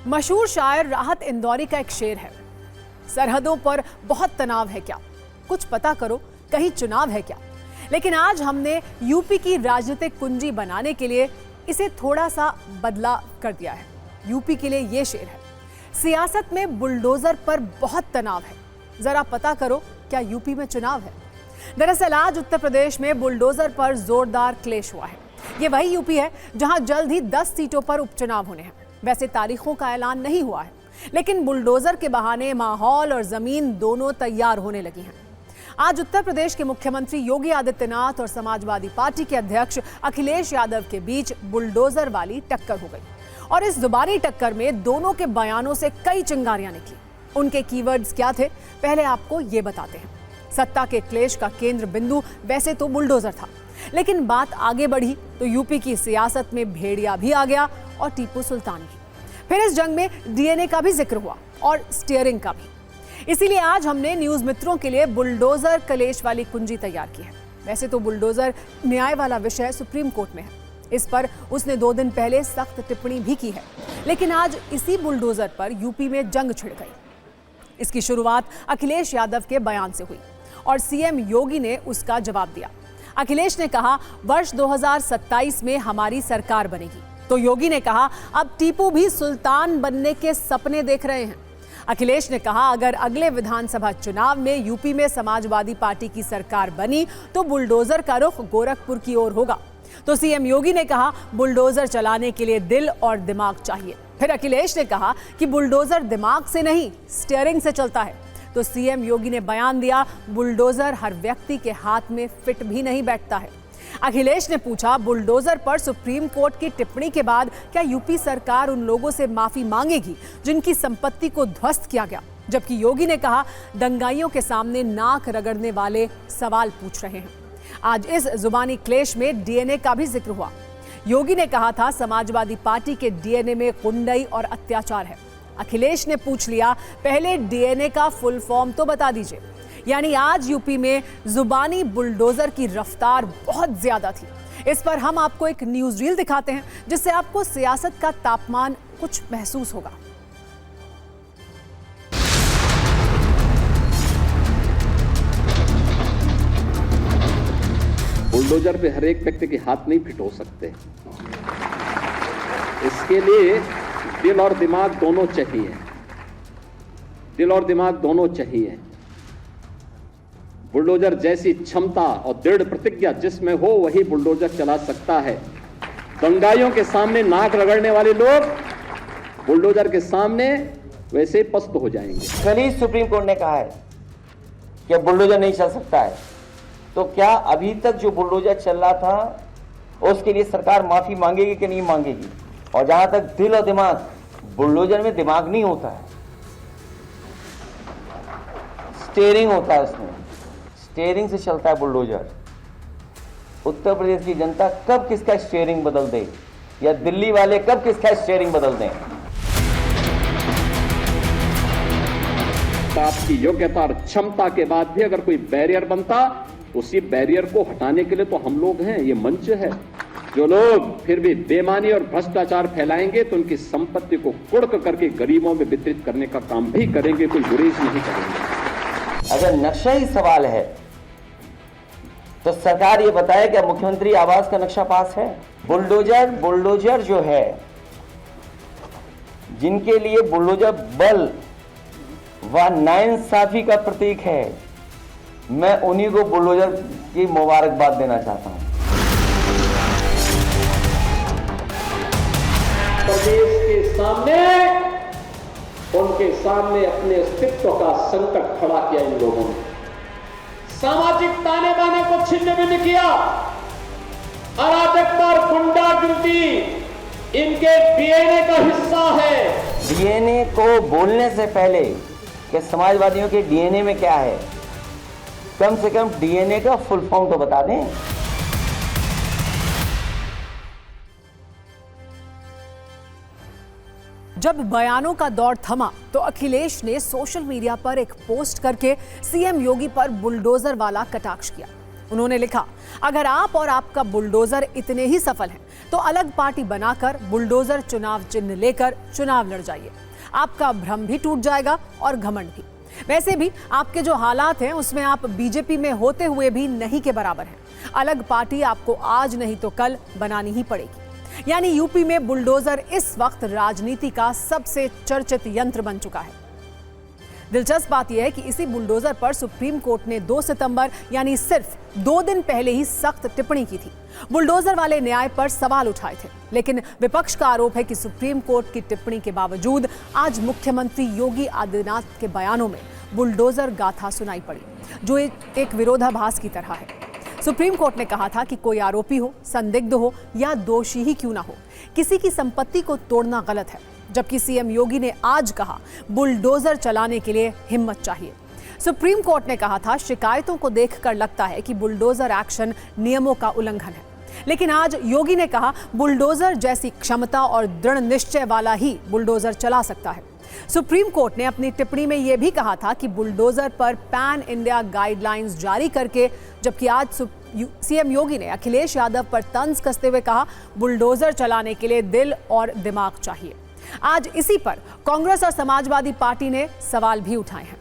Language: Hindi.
मशहूर शायर राहत इंदौरी का एक शेर है, सरहदों पर बहुत तनाव है क्या, कुछ पता करो कहीं चुनाव है क्या। लेकिन आज हमने यूपी की राजनीतिक कुंजी बनाने के लिए इसे थोड़ा सा बदला कर दिया है। यूपी के लिए ये शेर है, सियासत में बुलडोजर पर बहुत तनाव है, जरा पता करो क्या यूपी में चुनाव है। दरअसल आज उत्तर प्रदेश में बुलडोजर पर जोरदार क्लेश हुआ है। ये वही यूपी है जहां जल्द ही 10 सीटों पर उपचुनाव होने हैं। वैसे तारीखों का ऐलान नहीं हुआ है, लेकिन बुलडोजर के बहाने माहौल और जमीन दोनों तैयार होने लगी हैं। आज उत्तर प्रदेश के मुख्यमंत्री योगी आदित्यनाथ और समाजवादी पार्टी के अध्यक्ष अखिलेश यादव के बीच बुलडोजर वाली टक्कर हो गई और इस जुबानी टक्कर में दोनों के बयानों से कई चिंगारियां निकली। उनके कीवर्ड्स क्या थे, पहले आपको ये बताते हैं। सत्ता के क्लेश का केंद्र बिंदु वैसे तो बुलडोजर था, लेकिन बात आगे बढ़ी तो यूपी की सियासत में भेड़िया भी आ गया और टीपू सुल्तान भी। फिर इस जंग में डीएनए का भी जिक्र हुआ और स्टीयरिंग का भी। इसीलिए आज हमने न्यूज मित्रों के लिए बुलडोजर क्लेश वाली कुंजी तैयार की है। वैसे तो बुलडोजर न्याय वाला विषय सुप्रीम कोर्ट में है, इस पर उसने 2 दिन पहले सख्त टिप्पणी भी की है, लेकिन आज इसी बुलडोजर पर यूपी में जंग छिड़ गई। इसकी शुरुआत अखिलेश यादव के बयान से हुई और सीएम योगी ने उसका जवाब दिया। अखिलेश ने कहा वर्ष 2027 में हमारी सरकार बनेगी, तो योगी ने कहा अब टीपू भी सुल्तान बनने के सपने देख रहे हैं। अखिलेश ने कहा अगर अगले विधानसभा चुनाव में यूपी में समाजवादी पार्टी की सरकार बनी तो बुलडोजर का रुख गोरखपुर की ओर होगा। तो सीएम योगी ने कहा बुलडोजर चलाने के लिए दिल और दिमाग चाहिए। फिर अखिलेश ने कहा कि बुलडोजर दिमाग से नहीं स्टीयरिंग से चलता है। तो सीएम योगी ने बयान दिया बुलडोजर हर व्यक्ति के हाथ में फिट भी नहीं बैठता है। अखिलेश ने पूछा बुलडोजर पर सुप्रीम कोर्ट की टिप्पणी के बाद क्या यूपी सरकार उन लोगों से माफी मांगेगी जिनकी संपत्ति को ध्वस्त किया गया, जबकि योगी ने कहा दंगाइयों के सामने नाक रगड़ने वाले सवाल पूछ रहे हैं। आज इस जुबानी क्लेश में डीएनए का भी जिक्र हुआ। योगी ने कहा था समाजवादी पार्टी के डीएनए में गुंडई और अत्याचार है। अखिलेश ने पूछ लिया पहले डीएनए का फुल फॉर्म तो बता दीजिए। यानी आज यूपी में जुबानी बुलडोजर की रफ्तार बहुत ज्यादा थी। इस पर हम आपको एक न्यूज रील दिखाते हैं जिससे आपको सियासत का तापमान कुछ महसूस होगा। बुलडोजर पे हर एक व्यक्ति के हाथ नहीं फिट हो सकते। इसके लिए दिल और दिमाग दोनों चाहिए। दिल और दिमाग दोनों चाहिए। बुलडोजर जैसी क्षमता और दृढ़ प्रतिज्ञा जिसमें हो वही बुलडोजर चला सकता है। दंगाइयों के सामने नाक रगड़ने वाले लोग बुलडोजर के सामने वैसे ही पस्त हो जाएंगे। कल ही सुप्रीम कोर्ट ने कहा है कि बुलडोजर नहीं चल सकता है, तो क्या अभी तक जो बुलडोजर चल रहा था उसके लिए सरकार माफी मांगेगी कि नहीं मांगेगी? और जहां तक दिल और दिमाग, बुलडोजर में दिमाग नहीं होता है, स्टीयरिंग होता है। उसमें स्टीयरिंग से चलता है बुलडोजर। उत्तर प्रदेश की जनता कब किसका स्टीयरिंग बदल दे या दिल्ली वाले कब किसका स्टीयरिंग बदल दें? आपकी योग्यता और क्षमता के बाद भी अगर कोई बैरियर बनता, उसी बैरियर को हटाने के लिए तो हम लोग हैं, ये मंच है। जो लोग फिर भी बेईमानी और भ्रष्टाचार फैलाएंगे तो उनकी संपत्ति को कुड़क करके गरीबों में वितरित करने का काम भी करेंगे, कोई गुरेज नहीं करेंगे। अगर नक्शा ही सवाल है तो सरकार ये बताए कि मुख्यमंत्री आवास का नक्शा पास है। बुलडोजर जो है, जिनके लिए बुलडोजर बल व नाइंसाफी का प्रतीक है, मैं उन्हीं को बुलडोजर की मुबारकबाद देना चाहता हूं। प्रदेश के सामने, उनके सामने अपने अस्तित्व का संकट खड़ा किया इन लोगों ने। सामाजिक ताने बाने को छिन्न भिन्न किया। अराजकता और गुंडागर्दी इनके डीएनए का हिस्सा है। डीएनए को बोलने से पहले कि समाजवादियों के डीएनए में क्या है, कम से कम डीएनए का फुल फॉर्म तो बता दें। जब बयानों का दौर थमा तो अखिलेश ने सोशल मीडिया पर एक पोस्ट करके सीएम योगी पर बुलडोजर वाला कटाक्ष किया। उन्होंने लिखा, अगर आप और आपका बुलडोजर इतने ही सफल हैं तो अलग पार्टी बनाकर बुलडोजर चुनाव चिन्ह लेकर चुनाव लड़ जाइए। आपका भ्रम भी टूट जाएगा और घमंड भी। वैसे भी आपके जो हालात हैं उसमें आप बीजेपी में होते हुए भी नहीं के बराबर हैं। अलग पार्टी आपको आज नहीं तो कल बनानी ही पड़ेगी। यानी यूपी में बुलडोजर इस वक्त राजनीति का सबसे चर्चित यंत्र बन चुका है। दिलचस्प बात यह है कि इसी बुलडोजर पर सुप्रीम कोर्ट ने 2 सितंबर यानी सिर्फ 2 दिन पहले ही सख्त टिप्पणी की थी। बुलडोजर वाले न्याय पर सवाल उठाए थे, लेकिन विपक्ष का आरोप है कि सुप्रीम कोर्ट की टिप्पणी के बावजूद आज मुख्यमंत्री योगी आदित्यनाथ के बयानों में बुलडोजर गाथा सुनाई पड़ी, जो एक विरोधाभास की तरह है। सुप्रीम कोर्ट ने कहा था कि कोई आरोपी हो, संदिग्ध हो या दोषी ही क्यों ना हो, किसी की संपत्ति को तोड़ना गलत है। जबकि सीएम योगी ने आज कहा बुलडोजर चलाने के लिए हिम्मत चाहिए। सुप्रीम कोर्ट ने कहा था शिकायतों को देखकर लगता है कि बुलडोजर एक्शन नियमों का उल्लंघन है, लेकिन आज योगी ने कहा बुलडोजर जैसी क्षमता और दृढ़ निश्चय वाला ही बुलडोजर चला सकता है। सुप्रीम कोर्ट ने अपनी टिप्पणी में यह भी कहा था कि बुलडोजर पर पैन इंडिया गाइडलाइंस जारी करके, जबकि आज सीएम योगी ने अखिलेश यादव पर तंज कसते हुए कहा बुलडोजर चलाने के लिए दिल और दिमाग चाहिए। आज इसी पर कांग्रेस और समाजवादी पार्टी ने सवाल भी उठाए हैं।